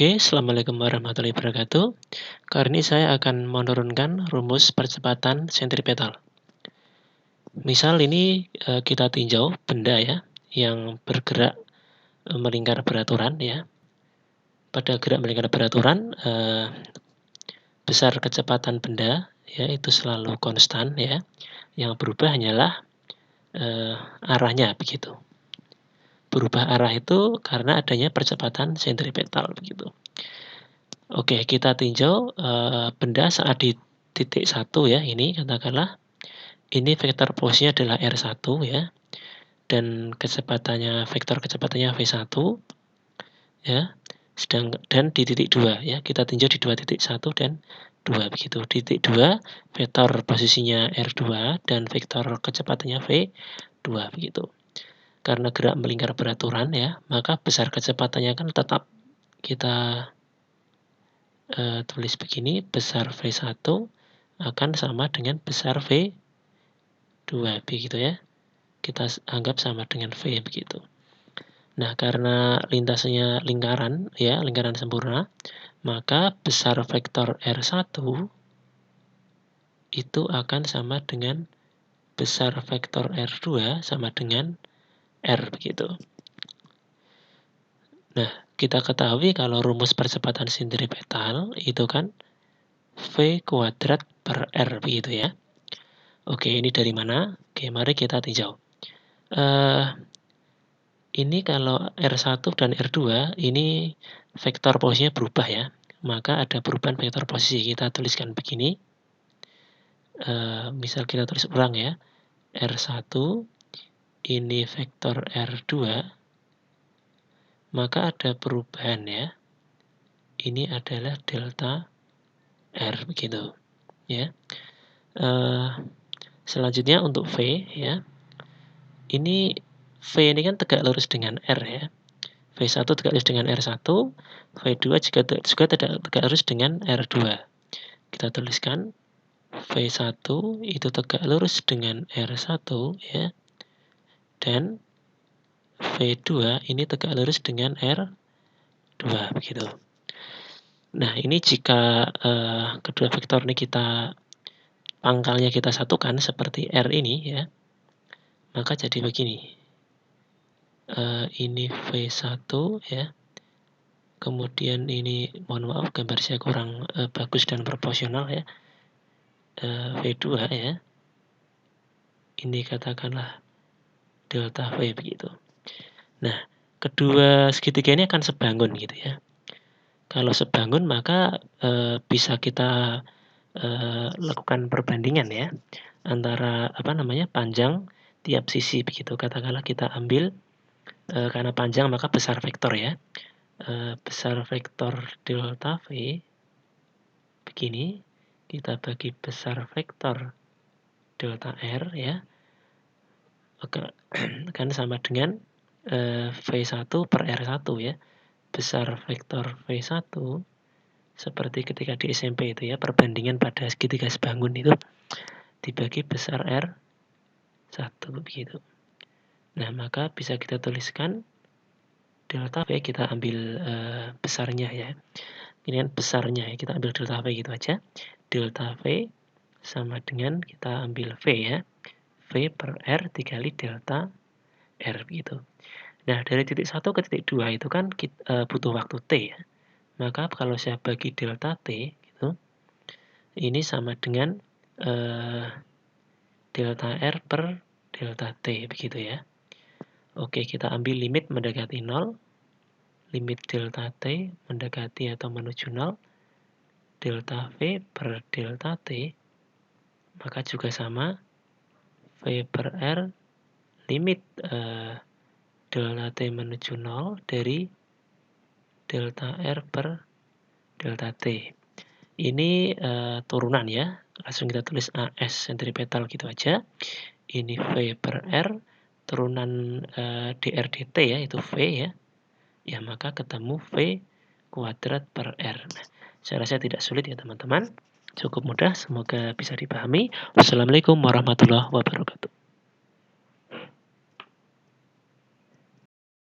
Oke, Assalamualaikum warahmatullahi wabarakatuh. Kali ini saya akan menurunkan rumus percepatan sentripetal. Misal ini kita tinjau benda ya, yang bergerak melingkar beraturan ya. Pada gerak melingkar beraturan, besar kecepatan benda ya itu selalu konstan ya. Yang berubah hanyalah arahnya begitu. Berubah arah itu karena adanya percepatan sentripetal begitu. Oke, kita tinjau benda saat di titik 1 ya, ini katakanlah ini vektor posisinya adalah R1 ya, dan vektor kecepatannya V1 ya, dan di titik 2 ya, kita tinjau di 2.1 dan 2 begitu. Di titik 2 vektor posisinya R2 dan vektor kecepatannya V2 begitu. Karena gerak melingkar beraturan ya, maka besar kecepatannya kan tetap kita tulis begini, besar V1 akan sama dengan besar V2 begitu ya. Kita anggap sama dengan V begitu. Nah, karena lintasannya lingkaran ya, lingkaran sempurna, maka besar vektor R1 itu akan sama dengan besar vektor R2 sama dengan R begitu. Nah, kita ketahui kalau rumus percepatan sentripetal itu kan V kuadrat per R begitu ya. Oke, ini dari mana? Oke, mari kita tinjau. Ini kalau R1 dan R2 ini vektor posisinya berubah ya. Maka ada perubahan vektor posisi. Kita tuliskan begini. Misal kita tulis ulang ya. R1 ini vektor R2, maka ada perubahan ya. Ini adalah delta R begitu ya. Selanjutnya untuk V ya. Ini V ini kan tegak lurus dengan R ya. V1 tegak lurus dengan R1, V2 juga tegak lurus dengan R2. Kita tuliskan V1 itu tegak lurus dengan R1 ya. Dan V2 ini tegak lurus dengan R2 begitu. Nah, ini jika kedua vektor ini pangkalnya kita satukan seperti R ini ya, maka jadi begini. Ini V1 ya. Kemudian ini, mohon maaf gambar saya kurang bagus dan proporsional ya. V2 ya. Ini katakanlah delta V begitu. Nah, kedua segitiga ini akan sebangun gitu ya. Kalau sebangun maka bisa kita lakukan perbandingan ya antara panjang tiap sisi begitu. Katakanlah kita ambil karena panjang maka besar vektor ya. Besar vektor delta V begini, kita bagi besar vektor delta R ya, akan sama dengan V1 per R1 ya. Besar vektor V1 seperti ketika di SMP itu ya, perbandingan pada segitiga sebangun itu dibagi besar R1 begitu. Nah, maka bisa kita tuliskan delta V, kita ambil besarnya ya. Ini kan besarnya ya, kita ambil delta V gitu aja. Delta V sama dengan kita ambil V ya. V per R dikali delta R gitu. Nah, dari titik 1 ke titik 2 itu kan butuh waktu T ya. Maka kalau saya bagi delta T gitu, ini sama dengan delta R per delta T begitu ya. Oke, kita ambil limit mendekati 0. Limit delta T mendekati atau menuju 0. Delta V per delta T maka juga sama V per R limit delta T menuju 0 dari delta R per delta T. Ini turunan ya. Langsung kita tulis AS sentripetal gitu aja. Ini V per R turunan dr dt ya, itu V ya. Ya, maka ketemu V kuadrat per R. Nah, saya rasa tidak sulit ya teman-teman. Cukup mudah, semoga bisa dipahami. Wassalamualaikum warahmatullahi wabarakatuh.